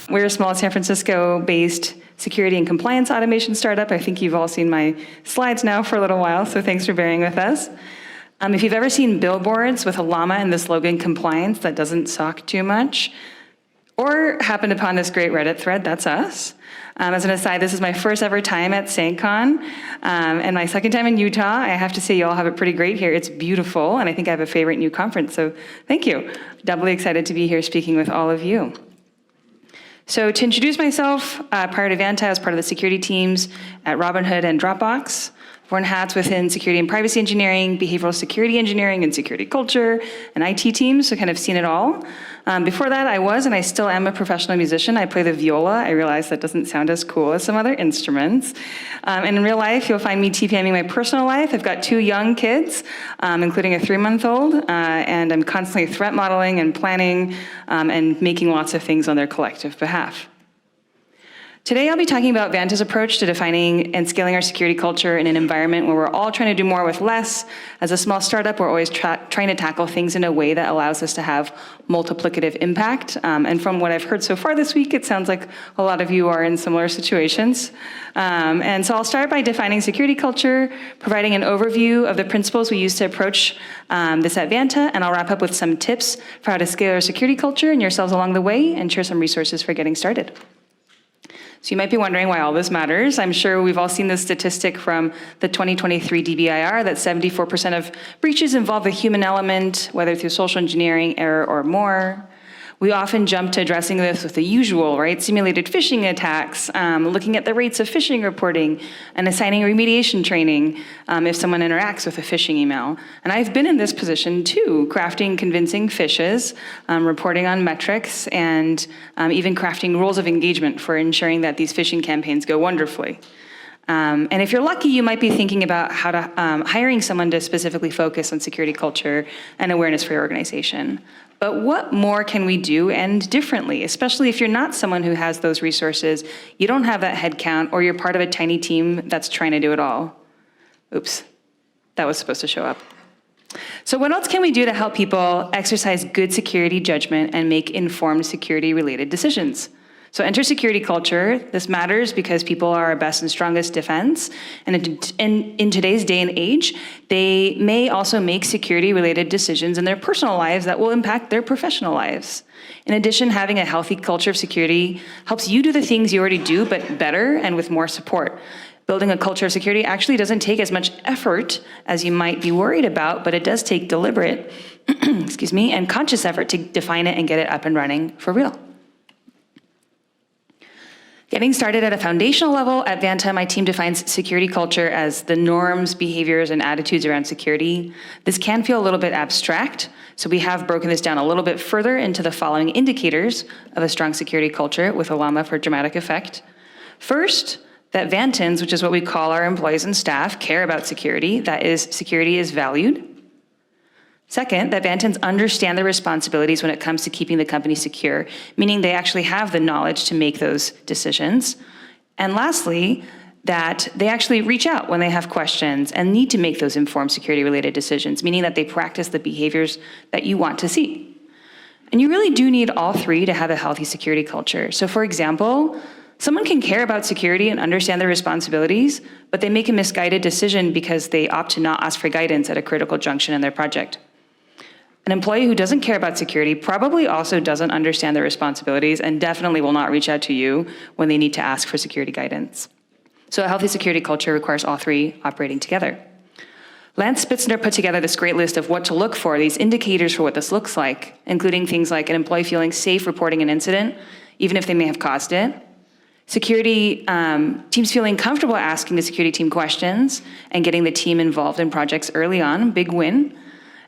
We're a small San Francisco-based security and compliance automation startup. I think you've all seen my slides now for a little while, so thanks for bearing with us. If you've ever seen billboards with a llama and the slogan "Compliance, that doesn't suck too much," or happened upon this great Reddit thread, that's us. As an aside, this is my first ever time at SAINtCON, and my second time in Utah. I have to say you all have it pretty great here. It's beautiful, and I think I have a favorite new conference, so thank you. Doubly excited to be here speaking with all of you. So to introduce myself, prior to Vanta, I was part of the security teams at Robinhood and Dropbox. I've worn hats within security and privacy engineering, behavioral security engineering, and security culture, and IT teams, so kind of seen it all. Before that, I was, and I still am, a professional musician. I play the viola. I realize that doesn't sound as cool as some other instruments. And in real life, you'll find me TPMing my personal life. I've got 2 young kids, including a 3-month-old, and I'm constantly threat modeling and planning and making lots of things on their collective behalf. Today, I'll be talking about Vanta's approach to defining and scaling our security culture in an environment where we're all trying to do more with less. As a small startup, we're always trying to tackle things in a way that allows us to have multiplicative impact. And from what I've heard so far this week, it sounds like a lot of you are in similar situations. And so I'll start by defining security culture, providing an overview of the principles we use to approach this at Vanta, and I'll wrap up with some tips for how to scale our security culture and yourselves along the way, and share some resources for getting started. So you might be wondering why all this matters. I'm sure we've all seen this statistic from the 2023 DBIR that 74% of breaches involve the human element, whether through social engineering, error, or more. We often jump to addressing this with the usual, right? Simulated phishing attacks, looking at the rates of phishing reporting, and assigning remediation training if someone interacts with a phishing email. And I've been in this position too, crafting convincing phishes, reporting on metrics, and even crafting rules of engagement for ensuring that these phishing campaigns go wonderfully. And if you're lucky, you might be thinking about how to hiring someone to specifically focus on security culture and awareness for your organization. But what more can we do and differently, especially if you're not someone who has those resources, you don't have that headcount, or you're part of a tiny team that's trying to do it all? Oops, that was supposed to show up. So what else can we do to help people exercise good security judgment and make informed security-related decisions? So enter security culture. This matters because people are our best and strongest defense. And in today's day and age, they may also make security-related decisions in their personal lives that will impact their professional lives. In addition, having a healthy culture of security helps you do the things you already do, but better and with more support. Building a culture of security actually doesn't take as much effort as you might be worried about, but it does take deliberate, and conscious effort to define it and get it up and running for real. Getting started at a foundational level, at Vanta, my team defines security culture as the norms, behaviors, and attitudes around security. This can feel a little bit abstract, so we have broken this down a little bit further into the following indicators of a strong security culture, with a llama for dramatic effect. First, that Vantans, which is what we call our employees and staff, care about security. That is, security is valued. Second, that Vantans understand their responsibilities when it comes to keeping the company secure, meaning they actually have the knowledge to make those decisions. And lastly, that they actually reach out when they have questions and need to make those informed security-related decisions, meaning that they practice the behaviors that you want to see. And you really do need all 3 to have a healthy security culture. So for example, someone can care about security and understand their responsibilities, but they make a misguided decision because they opt to not ask for guidance at a critical junction in their project. An employee who doesn't care about security probably also doesn't understand their responsibilities and definitely will not reach out to you when they need to ask for security guidance. So a healthy security culture requires all 3 operating together. Lance Spitzner put together this great list of what to look for, these indicators for what this looks like, including things like an employee feeling safe reporting an incident, even if they may have caused it. Security teams feeling comfortable asking the security team questions and getting the team involved in projects early on, big win.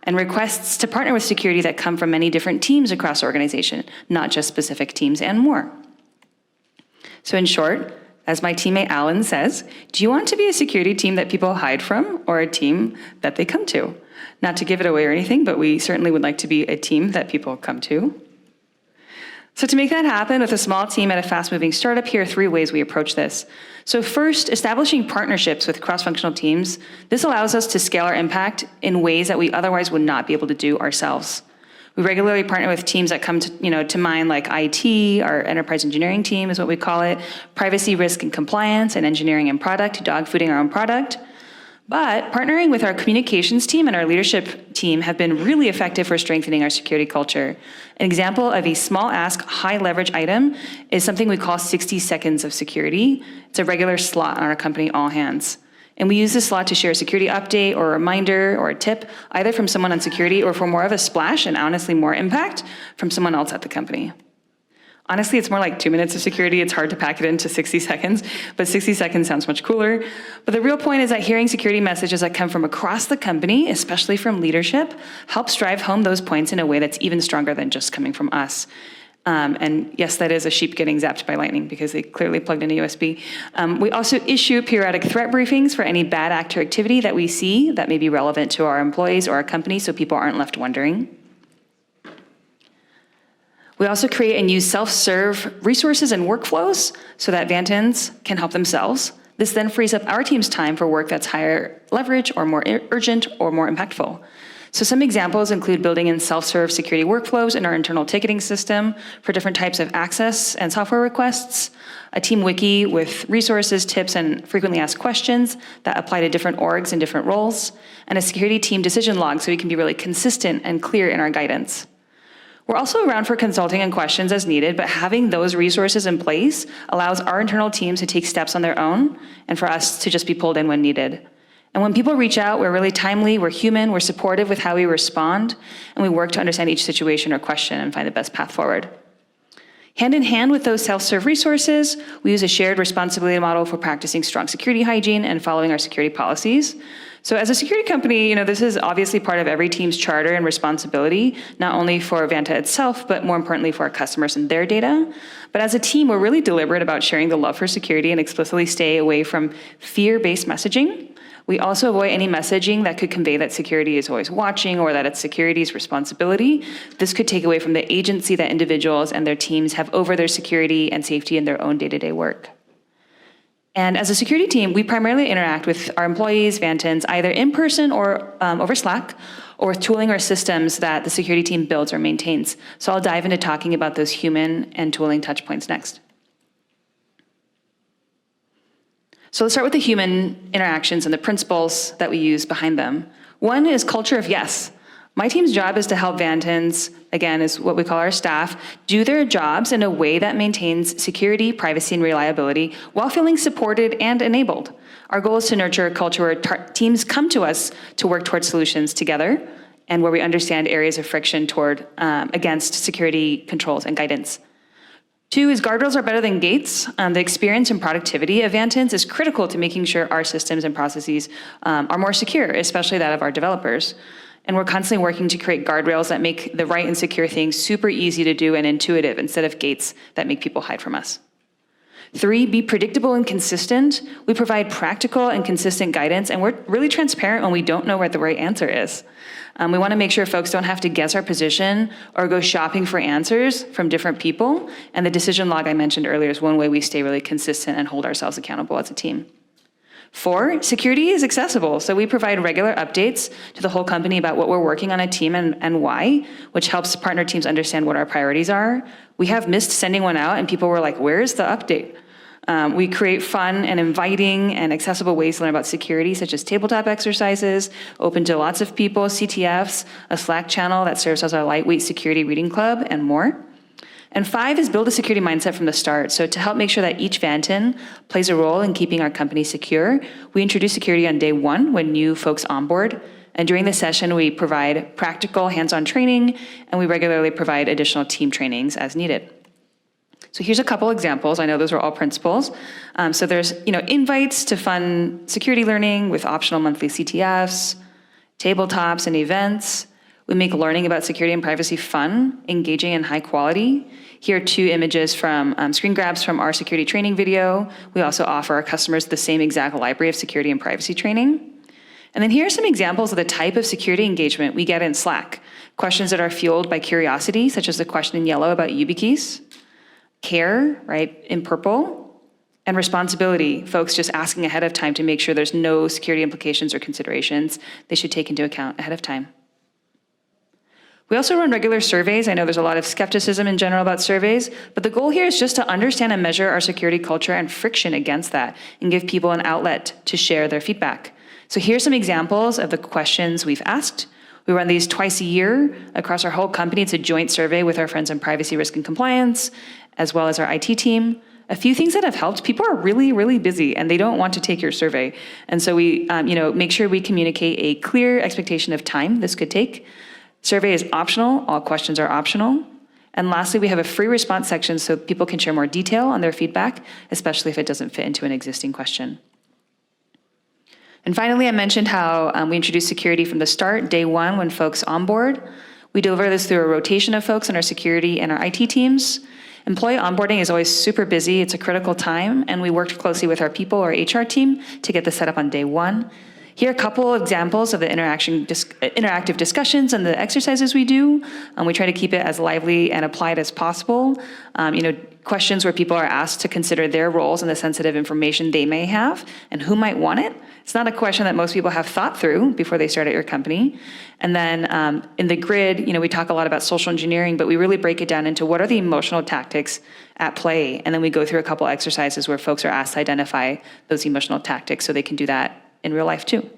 And requests to partner with security that come from many different teams across the organization, not just specific teams, and more. So in short, as my teammate Alan says, do you want to be a security team that people hide from, or a team that they come to? Not to give it away or anything, but we certainly would like to be a team that people come to. So to make that happen with a small team at a fast-moving startup, here are 3 ways we approach this. So first, establishing partnerships with cross-functional teams. This allows us to scale our impact in ways that we otherwise would not be able to do ourselves. We regularly partner with teams that come to mind, like IT, our enterprise engineering team is what we call it, privacy, risk, and compliance, and engineering and product, dog fooding our own product. But partnering with our communications team and our leadership team have been really effective for strengthening our security culture. An example of a small ask, high leverage item is something we call 60 seconds of security. It's a regular slot on our company all hands. And we use this slot to share a security update or a reminder or a tip, either from someone on security or for more of a splash and honestly more impact from someone else at the company. Honestly, it's more like 2 minutes of security. It's hard to pack it into 60 seconds, but 60 seconds sounds much cooler. But the real point is that hearing security messages that come from across the company, especially from leadership, helps drive home those points in a way that's even stronger than just coming from us. And yes, that is a sheep getting zapped by lightning because they clearly plugged in a USB. We also issue periodic threat briefings for any bad actor activity that we see that may be relevant to our employees or our company so people aren't left wondering. We also create and use self-serve resources and workflows so that Vantans can help themselves. This then frees up our team's time for work that's higher leverage or more urgent or more impactful. So some examples include building in self-serve security workflows in our internal ticketing system for different types of access and software requests, a team wiki with resources, tips, and frequently asked questions that apply to different orgs and different roles, and a security team decision log so we can be really consistent and clear in our guidance. We're also around for consulting and questions as needed, but having those resources in place allows our internal teams to take steps on their own and for us to just be pulled in when needed. And when people reach out, we're really timely, we're human, we're supportive with how we respond, and we work to understand each situation or question and find the best path forward. Hand in hand with those self-serve resources, we use a shared responsibility model for practicing strong security hygiene and following our security policies. So as a security company, this is obviously part of every team's charter and responsibility, not only for Vanta itself, but more importantly for our customers and their data. But as a team, we're really deliberate about sharing the love for security and explicitly stay away from fear-based messaging. We also avoid any messaging that could convey that security is always watching or that it's security's responsibility. This could take away from the agency that individuals and their teams have over their security and safety in their own day-to-day work. And as a security team, we primarily interact with our employees, Vantans, either in person or over Slack, or with tooling or systems that the security team builds or maintains. So I'll dive into talking about those human and tooling touchpoints next. So let's start with the human interactions and the principles that we use behind them. One is culture of yes. My team's job is to help Vantans, again, is what we call our staff, do their jobs in a way that maintains security, privacy, and reliability while feeling supported and enabled. Our goal is to nurture a culture where teams come to us to work towards solutions together and where we understand areas of friction against security controls and guidance. Two is guardrails are better than gates. The experience and productivity of Vantans is critical to making sure our systems and processes are more secure, especially that of our developers. And we're constantly working to create guardrails that make the right and secure things super easy to do and intuitive instead of gates that make people hide from us. Three, be predictable and consistent. We provide practical and consistent guidance, and we're really transparent when we don't know what the right answer is. We want to make sure folks don't have to guess our position or go shopping for answers from different people. And the decision log I mentioned earlier is one way we stay really consistent and hold ourselves accountable as a team. Four, security is accessible. So we provide regular updates to the whole company about what we're working on a team and why, which helps partner teams understand what our priorities are. We have missed sending one out and people were like, where's the update? We create fun and inviting and accessible ways to learn about security, such as tabletop exercises, open to lots of people, CTFs, a Slack channel that serves as our lightweight security reading club, and more. And five is build a security mindset from the start. So to help make sure that each Vantan plays a role in keeping our company secure, we introduce security on day one when new folks onboard. And during the session, we provide practical hands-on training, and we regularly provide additional team trainings as needed. So here's a couple examples. I know those are all principles. So there's invites to fun security learning with optional monthly CTFs, tabletops, and events. We make learning about security and privacy fun, engaging, and high quality. Here are two images from screen grabs from our security training video. We also offer our customers the same exact library of security and privacy training. And then here are some examples of the type of security engagement we get in Slack. Questions that are fueled by curiosity, such as the question in yellow about YubiKeys. Care, right, in purple. And responsibility, folks just asking ahead of time to make sure there's no security implications or considerations they should take into account ahead of time. We also run regular surveys. I know there's a lot of skepticism in general about surveys, but the goal here is just to understand and measure our security culture and friction against that and give people an outlet to share their feedback. So here's some examples of the questions we've asked. We run these twice a year across our whole company. It's a joint survey with our friends in privacy, risk, and compliance, as well as our IT team. A few things that have helped: people are really, really busy and they don't want to take your survey. And so we make sure we communicate a clear expectation of time this could take. Survey is optional. All questions are optional. And lastly, we have a free response section so people can share more detail on their feedback, especially if it doesn't fit into an existing question. And finally, I mentioned how we introduced security from the start, day one, when folks onboard. We deliver this through a rotation of folks in our security and our IT teams. Employee onboarding is always super busy. It's a critical time, and we worked closely with our people, our HR team, to get this set up on day one. Here are a couple of examples of the interactive discussions and the exercises we do. We try to keep it as lively and applied as possible. Questions where people are asked to consider their roles and the sensitive information they may have and who might want it. It's not a question that most people have thought through before they start at your company. And then in the grid, we talk a lot about social engineering, but we really break it down into what are the emotional tactics at play. And then we go through a couple exercises where folks are asked to identify those emotional tactics so they can do that in real life too.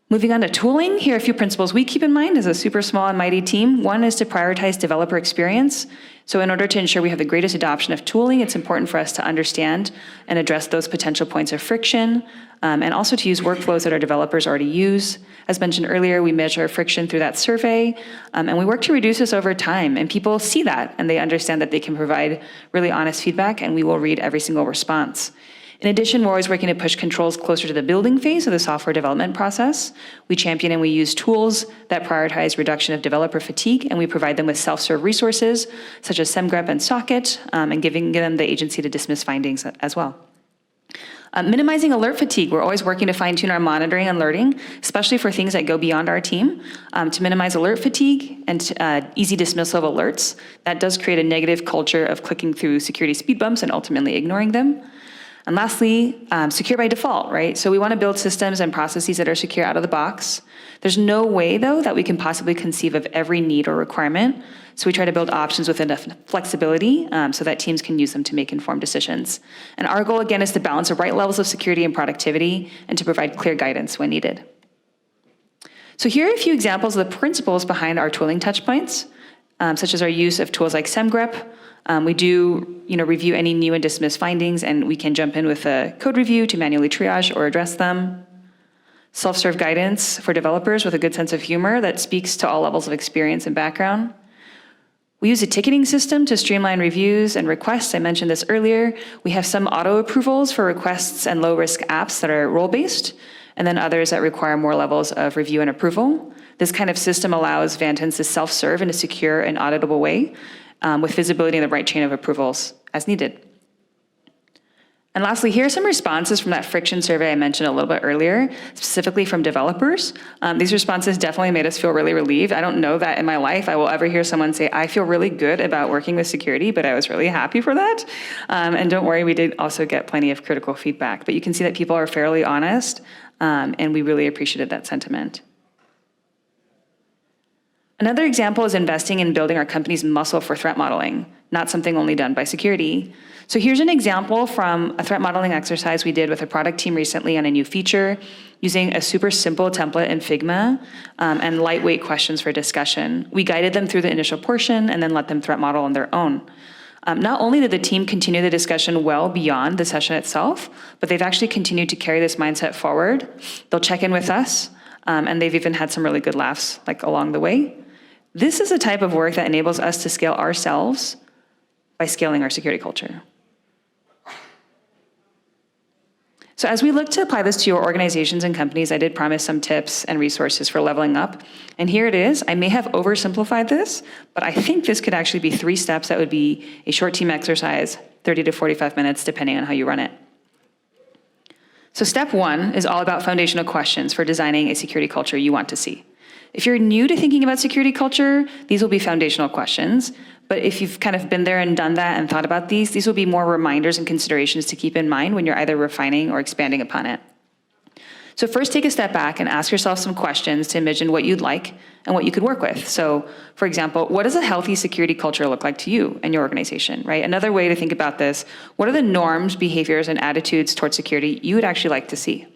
Moving on to tooling, here are a few principles we keep in mind as a super small and mighty team. One is to prioritize developer experience. So in order to ensure we have the greatest adoption of tooling, it's important for us to understand and address those potential points of friction, and also to use workflows that our developers already use. As mentioned earlier, we measure friction through that survey, and we work to reduce this over time. And people see that, and they understand that they can provide really honest feedback, and we will read every single response. In addition, we're always working to push controls closer to the building phase of the software development process. We champion and we use tools that prioritize reduction of developer fatigue, and we provide them with self-serve resources such as SEMgrep and Socket, and giving them the agency to dismiss findings as well. Minimizing alert fatigue. We're always working to fine-tune our monitoring and alerting, especially for things that go beyond our team, to minimize alert fatigue and easy dismissal of alerts. That does create a negative culture of clicking through security speed bumps and ultimately ignoring them. And lastly, secure by default, right? So we want to build systems and processes that are secure out of the box. There's no way, though, that we can possibly conceive of every need or requirement. So we try to build options with enough flexibility so that teams can use them to make informed decisions. And our goal, again, is to balance the right levels of security and productivity and to provide clear guidance when needed. So here are a few examples of the principles behind our tooling touchpoints, such as our use of tools like SEMgrep. We do review any new and dismissed findings, and we can jump in with a code review to manually triage or address them. Self-serve guidance for developers with a good sense of humor that speaks to all levels of experience and background. We use a ticketing system to streamline reviews and requests. I mentioned this earlier. We have some auto approvals for requests and low-risk apps that are role-based, and then others that require more levels of review and approval. This kind of system allows Vantans to self-serve in a secure and auditable way, with visibility in the right chain of approvals as needed. And lastly, here are some responses from that friction survey I mentioned a little bit earlier, specifically from developers. These responses definitely made us feel really relieved. I don't know that in my life I will ever hear someone say, I feel really good about working with security, but I was really happy for that. And don't worry, we did also get plenty of critical feedback. But you can see that people are fairly honest, and we really appreciated that sentiment. Another example is investing in building our company's muscle for threat modeling, not something only done by security. So here's an example from a threat modeling exercise we did with a product team recently on a new feature, using a super simple template in Figma and lightweight questions for discussion. We guided them through the initial portion and then let them threat model on their own. Not only did the team continue the discussion well beyond the session itself, but they've actually continued to carry this mindset forward. They'll check in with us, and they've even had some really good laughs along the way. This is a type of work that enables us to scale ourselves by scaling our security culture. So as we look to apply this to your organizations and companies, I did promise some tips and resources for leveling up. And here it is. I may have oversimplified this, but I think this could actually be 3 steps that would be a short team exercise, 30 to 45 minutes, depending on how you run it. So step 1 is all about foundational questions for designing a security culture you want to see. If you're new to thinking about security culture, these will be foundational questions. But if you've kind of been there and done that and thought about these will be more reminders and considerations to keep in mind when you're either refining or expanding upon it. So first, take a step back and ask yourself some questions to envision what you'd like and what you could work with. So for example, what does a healthy security culture look like to you and your organization, right? Another way to think about this, what are the norms, behaviors, and attitudes towards security you would actually like to see?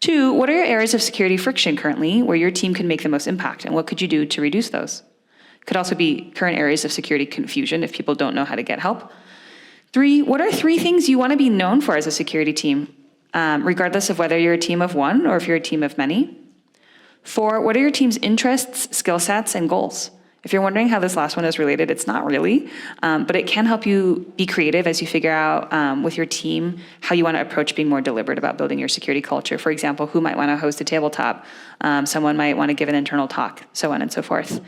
2, what are your areas of security friction currently where your team can make the most impact, and what could you do to reduce those? Could also be current areas of security confusion if people don't know how to get help. 3, what are 3 things you want to be known for as a security team, regardless of whether you're a team of one or if you're a team of many? 4, what are your team's interests, skill sets, and goals? If you're wondering how this last one is related, it's not really, but it can help you be creative as you figure out with your team how you want to approach being more deliberate about building your security culture. For example, who might want to host a tabletop? Someone might want to give an internal talk, so on and so forth.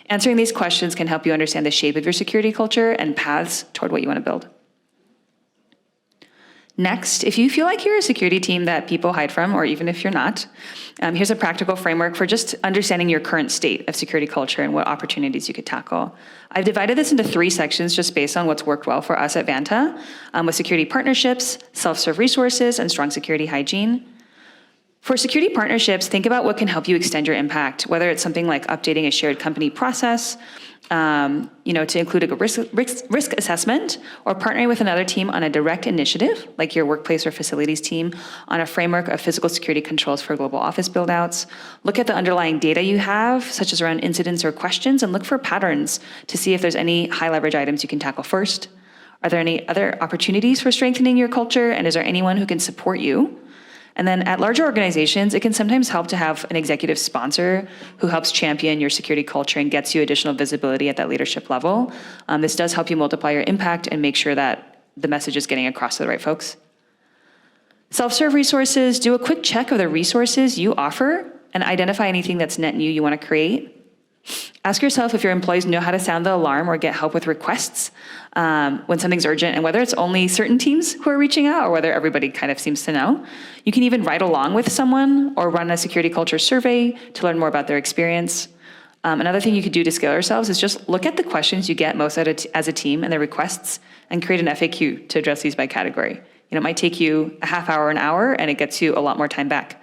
Answering these questions can help you understand the shape of your security culture and paths toward what you want to build. Next, if you feel like you're a security team that people hide from, or even if you're not, here's a practical framework for just understanding your current state of security culture and what opportunities you could tackle. I've divided this into 3 sections just based on what's worked well for us at Vanta, with security partnerships, self-serve resources, and strong security hygiene. For security partnerships, think about what can help you extend your impact, whether it's something like updating a shared company process, to include a risk assessment, or partnering with another team on a direct initiative, like your workplace or facilities team, on a framework of physical security controls for global office buildouts. Look at the underlying data you have, such as around incidents or questions, and look for patterns to see if there's any high leverage items you can tackle first. Are there any other opportunities for strengthening your culture, and is there anyone who can support you? And then at larger organizations, it can sometimes help to have an executive sponsor who helps champion your security culture and gets you additional visibility at that leadership level. This does help you multiply your impact and make sure that the message is getting across to the right folks. Self-serve resources, do a quick check of the resources you offer and identify anything that's net new you want to create. Ask yourself if your employees know how to sound the alarm or get help with requests when something's urgent, and whether it's only certain teams who are reaching out or whether everybody kind of seems to know. You can even ride along with someone or run a security culture survey to learn more about their experience. Another thing you could do to scale yourselves is just look at the questions you get most as a team and their requests and create an FAQ to address these by category. It might take you a half hour, an hour, and it gets you a lot more time back.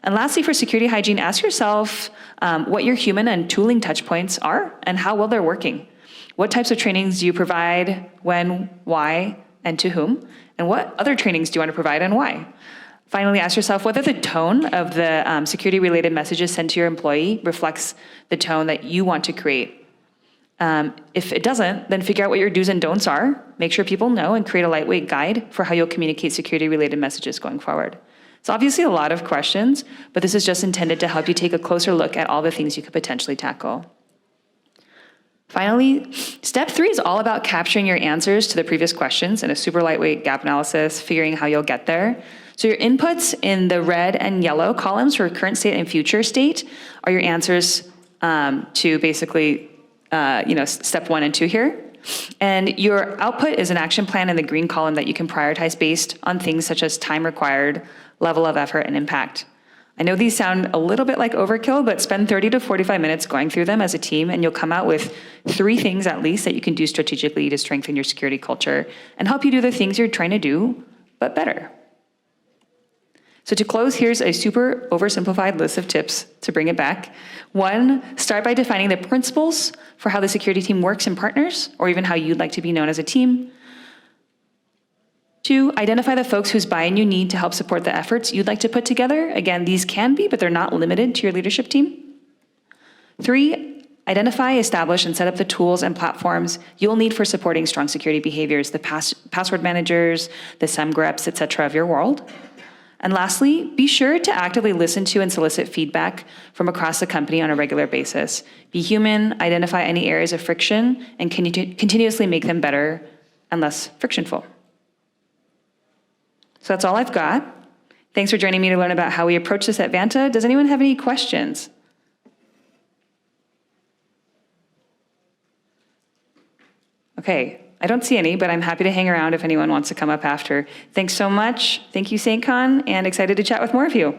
And lastly, for security hygiene, ask yourself what your human and tooling touchpoints are and how well they're working. What types of trainings do you provide, when, why, and to whom? And what other trainings do you want to provide and why? Finally, ask yourself whether the tone of the security-related messages sent to your employee reflects the tone that you want to create. If it doesn't, then figure out what your do's and don'ts are, make sure people know, and create a lightweight guide for how you'll communicate security-related messages going forward. It's obviously a lot of questions, but this is just intended to help you take a closer look at all the things you could potentially tackle. Finally, step 3 is all about capturing your answers to the previous questions in a super lightweight gap analysis, figuring how you'll get there. So your inputs in the red and yellow columns for current state and future state are your answers to basically, step 1 and 2 here. And your output is an action plan in the green column that you can prioritize based on things such as time required, level of effort, and impact. I know these sound a little bit like overkill, but spend 30 to 45 minutes going through them as a team, and you'll come out with 3 things at least that you can do strategically to strengthen your security culture and help you do the things you're trying to do, but better. So to close, here's a super oversimplified list of tips to bring it back. 1, start by defining the principles for how the security team works and partners, or even how you'd like to be known as a team. 2, identify the folks whose buy-in you need to help support the efforts you'd like to put together. Again, these can be, but they're not limited to your leadership team. 3, identify, establish, and set up the tools and platforms you'll need for supporting strong security behaviors, the password managers, the SEMGREPs, et cetera, of your world. And lastly, be sure to actively listen to and solicit feedback from across the company on a regular basis. Be human, identify any areas of friction, and continuously make them better and less frictionful. So that's all I've got. Thanks for joining me to learn about how we approach this at Vanta. Does anyone have any questions? Okay, I don't see any, but I'm happy to hang around if anyone wants to come up after. Thanks so much. Thank you, SAINtCON, and excited to chat with more of you.